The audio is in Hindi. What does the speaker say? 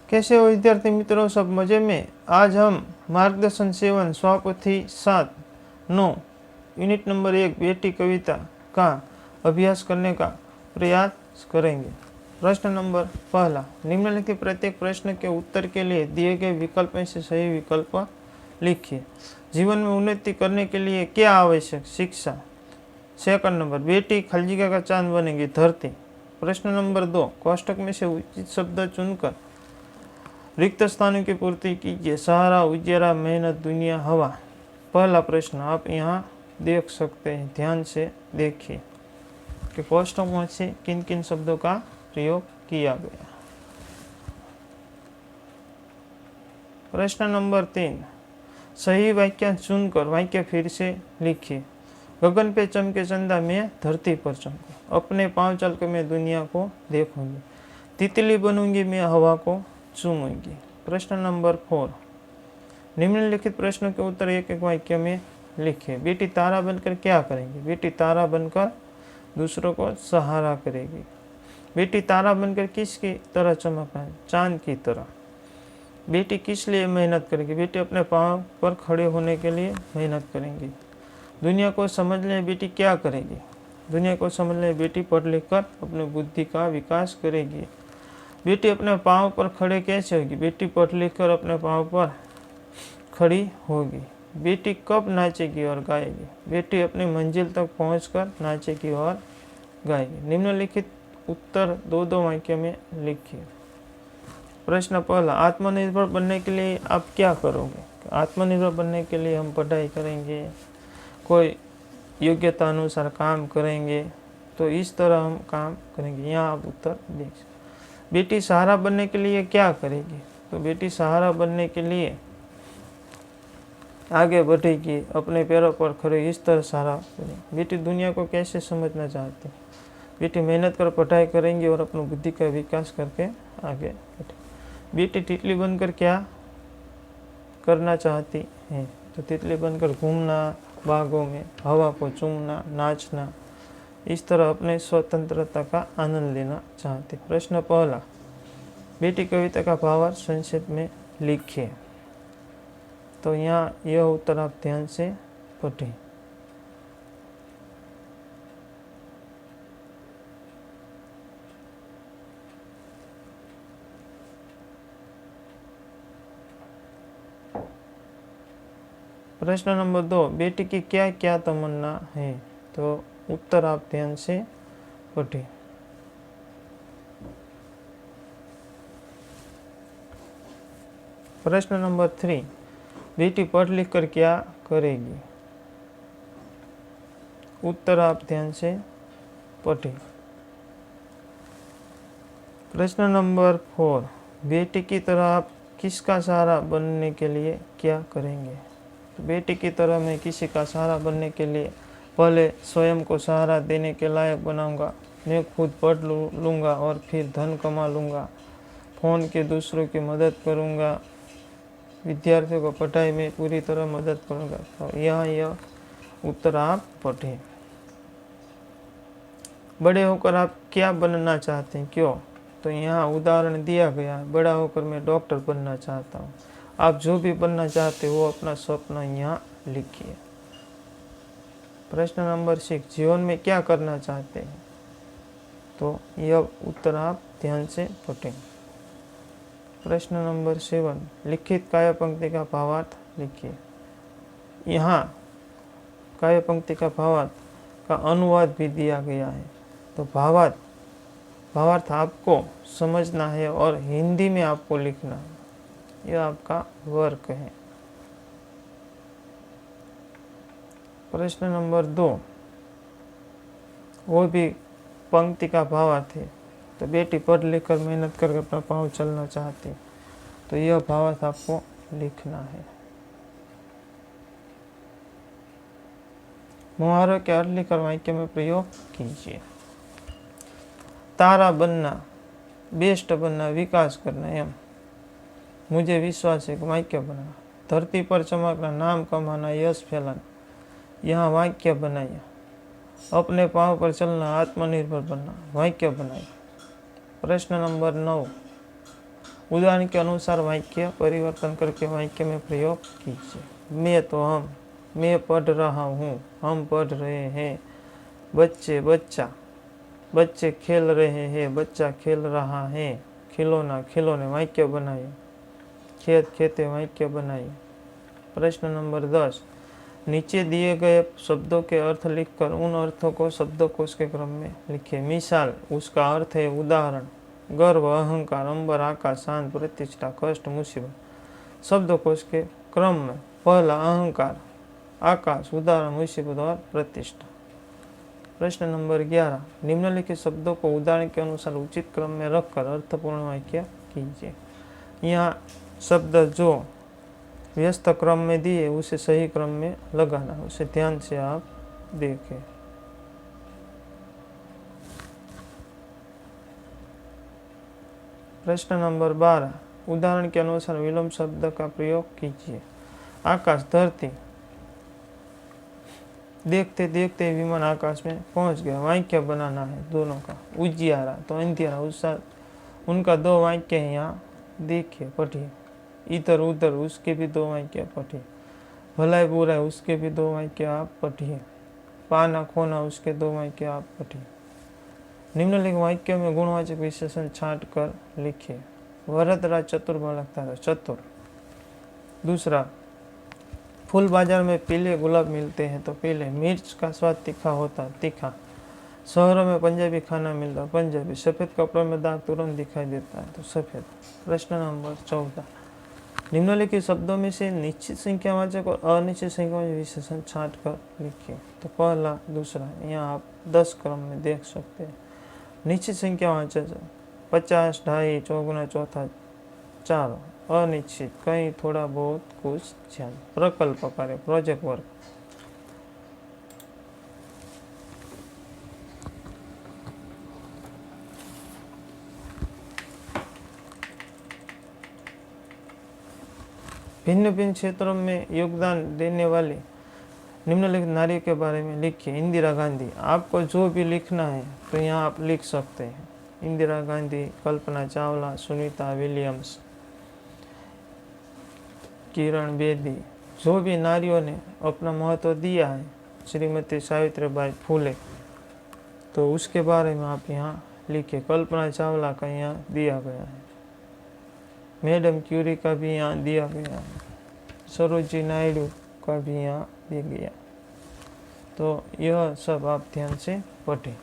कैसे हो विद्यार्थी मित्रों, सब मजे में। आज हम मार्गदर्शन 7 स्वापोथी 7/9 यूनिट नंबर 1 बेटी कविता का अभ्यास करने का प्रयास करेंगे। प्रश्न नंबर पहला, निम्नलिखित प्रत्येक प्रश्न के उत्तर के लिए दिए गए विकल्प में से सही विकल्प लिखिए। जीवन में उन्नति करने के लिए क्या आवश्यक? शिक्षा। सेकंड नंबर, बेटी खलजिगा का चांद बनेगी, धरती। प्रश्न नंबर 2, कोष्टक में से उचित शब्द चुनकर रिक्त स्थानों की पूर्ति कीजिए। सहारा, उजियारा, मेहनत, दुनिया, हवा। पहला प्रश्न आप यहाँ देख सकते हैं, ध्यान से देखिए कि कोष्टक में से किन किन शब्दों का प्रयोग किया गया। प्रश्न नंबर 3, सही वाक्य चुनकर वाक्य फिर से लिखिए। गगन पे चमके चंदा, मैं धरती पर चमकूं। अपने पांव चल कर मैं दुनिया को देखूंगी। तितली बनूंगी, मैं हवा को चूमूंगी। प्रश्न नंबर 4, निम्नलिखित प्रश्नों के उत्तर एक एक वाक्य में लिखिए। बेटी तारा बनकर क्या करेंगी? बेटी तारा बनकर दूसरों को सहारा करेगी। बेटी तारा बनकर किसकी तरह चमकना है? चांद की तरह। बेटी किस लिए मेहनत करेगी? बेटी अपने पांव पर खड़े होने के लिए मेहनत करेंगी। दुनिया को समझने बेटी क्या करेगी? दुनिया को समझने बेटी पढ़ लिख कर अपनी बुद्धि का विकास करेगी। बेटी अपने पाँव पर खड़े कैसे होगी? बेटी पढ़ लिख कर अपने पाँव पर खड़ी होगी। बेटी कब नाचेगी और गाएगी? बेटी अपनी मंजिल तक पहुंचकर नाचेगी और गाएगी। निम्नलिखित उत्तर दो दो वाक्य में लिखिए। प्रश्न पहला, आत्मनिर्भर बनने के लिए आप क्या करोगे? आत्मनिर्भर बनने के लिए हम पढ़ाई करेंगे, कोई योग्यता अनुसार काम करेंगे, तो इस तरह हम काम करेंगे। यहाँ आप उत्तर देख सकते। बेटी सहारा बनने के लिए क्या करेगी? तो बेटी सहारा बनने के लिए आगे बढ़ेगी, अपने पैरों पर खड़े, इस तरह सहारा करेगी। बेटी दुनिया को कैसे समझना चाहती है? बेटी मेहनत कर पढ़ाई करेंगी और अपनी बुद्धि का विकास करके आगे बढ़ेगी। बेटी तितली बनकर क्या करना चाहती है? तो तितली बनकर घूमना, बागों में हवा को चूमना, नाचना, इस तरह अपने स्वतंत्रता का आनंद लेना चाहते। प्रश्न पहला, बेटी कविता का भावार्थ संक्षेप में लिखिए। तो यहाँ यह उत्तर आप ध्यान से पढ़ें। प्रश्न नंबर 2, बेटी की क्या क्या तमन्ना है? तो उत्तर आप ध्यान से पढ़ें। प्रश्न नंबर 3, बेटी पढ़ लिख कर क्या करेगी? उत्तर आप ध्यान से पढ़ें। प्रश्न नंबर 4, बेटी की तरह आप किसका सहारा बनने के लिए क्या करेंगे? तो बेटी की तरह मैं किसी का सहारा बनने के लिए पहले स्वयं को सहारा देने के लायक बनाऊंगा। मैं खुद पढ़ लूँगा और फिर धन कमा लूँगा। फ़ोन के दूसरों की मदद करूँगा। विद्यार्थियों को पढ़ाई में पूरी तरह मदद करूँगा। तो यह उत्तर आप पढ़ें। बड़े होकर आप क्या बनना चाहते हैं, क्यों? तो यहाँ उदाहरण दिया गया है, बड़ा होकर मैं डॉक्टर बनना चाहता हूँ। आप जो भी बनना चाहते हो अपना स्वप्न यहाँ लिखिए। प्रश्न नंबर 6, जीवन में क्या करना चाहते हैं? तो यह उत्तर आप ध्यान से पढ़ें। प्रश्न नंबर 7, लिखित काव्य पंक्ति का भावार्थ लिखिए। यहाँ काव्य पंक्ति का भावार्थ का अनुवाद भी दिया गया है। तो भावार्थ आपको समझना है और हिंदी में आपको लिखना है। यह आपका वर्क है। प्रश्न नंबर 2, वो भी पंक्ति का भावार्थ है। तो बेटी पढ़ लिख कर मेहनत करके अपना पाँव चलना चाहती, तो यह भावार्थ आपको लिखना है। मुहावरों के अर्थ लिखकर वाक्य में प्रयोग कीजिए। तारा बनना, बेस्ट बनना, विकास करना, एम मुझे विश्वास है कि वाक्य बनाना। धरती पर चमकना, नाम कमाना, यश फैलाना, यहाँ वाक्य बनाइए। अपने पाँव पर चलना, आत्मनिर्भर बनना, वाक्य बनाइए। प्रश्न नंबर 9, उदाहरण के अनुसार वाक्य परिवर्तन करके वाक्य में प्रयोग कीजिए। मैं तो हम, मैं पढ़ रहा हूँ, हम पढ़ रहे हैं। बच्चे बच्चा, बच्चे खेल रहे हैं, बच्चा खेल रहा है। खिलौना खिलौने वाक्य बनाइए। खेत खेते वाक्य बनाइए। प्रश्न नंबर 10, नीचे दिए गए शब्दों के अर्थ लिखकर उन अर्थों को शब्दकोश के क्रम में लिखिए। मिसाल, उसका अर्थ है उदाहरण, गर्व, अहंकार, अंबर, आकाश, शांत, प्रतिष्ठा, कष्ट, मुसीबत। शब्दकोश के क्रम में पहला अहंकार, आकाश, उदाहरण, मुसीबत और प्रतिष्ठा। प्रश्न नंबर 11, निम्नलिखित शब्दों को उदाहरण के अनुसार उचित क्रम में रखकर अर्थपूर्ण वाक्य कीजिए। यहाँ शब्द जो व्यस्त क्रम में दिए उसे सही क्रम में लगाना, उसे ध्यान से आप देखें। प्रश्न नंबर 12, उदाहरण के अनुसार विलोम शब्द का प्रयोग कीजिए। आकाश, धरती। देखते देखते विमान आकाश में पहुंच गया। वाक्य बनाना है दोनों का। उजियारा तो अंधेरा, उनका दो वाक्य है, यहाँ देखिए पढ़िए। इधर उधर उसके भी दो वाक्य पढ़िए। भलाई बुराई उसके भी दो वाक्य आप पढ़िए। पाना खोना उसके दो वाक्य आप पढ़िए। निम्नलिखित वाक्यों में गुणवाचक विशेषण छांट कर लिखिए। वरदराज चतुर लगता था, चतुर। दूसरा, फूल बाजार में पीले गुलाब मिलते हैं तो पीले। मिर्च का स्वाद तीखा होता, तीखा। शहरों में पंजाबी खाना मिलता, पंजाबी। सफ़ेद कपड़ों में दाग तुरंत दिखाई देता है तो सफ़ेद। प्रश्न नंबर 14, निम्नलिखित शब्दों में से निश्चित संख्यावाचक और अनिश्चित संख्यावाचक विशेषण छांट कर लिखिए। तो पहला, दूसरा, यहाँ आप 10 क्रम में देख सकते हैं। निश्चित संख्यावाचक 50, 2.5, 4 चौथा, 4। अनिश्चित कहीं, थोड़ा बहुत, कुछ, ज्यादा। प्रकल्प कार्य, प्रोजेक्ट वर्क। भिन्न भिन्न क्षेत्रों में योगदान देने वाली निम्नलिखित नारियों के बारे में लिखिए। इंदिरा गांधी। आपको जो भी लिखना है तो यहाँ आप लिख सकते हैं। इंदिरा गांधी, कल्पना चावला, सुनीता विलियम्स, किरण बेदी। जो भी नारियों ने अपना महत्व दिया है, श्रीमती सावित्रीबाई फुले, तो उसके बारे में आप यहाँ लिखिए। कल्पना चावला का यहाँ दिया गया है। मैडम क्यूरी का भी यहाँ दिया गया है। सरोजिनी नायडू का भी यहाँ दिया गया। तो यह सब आप ध्यान से पढ़ें।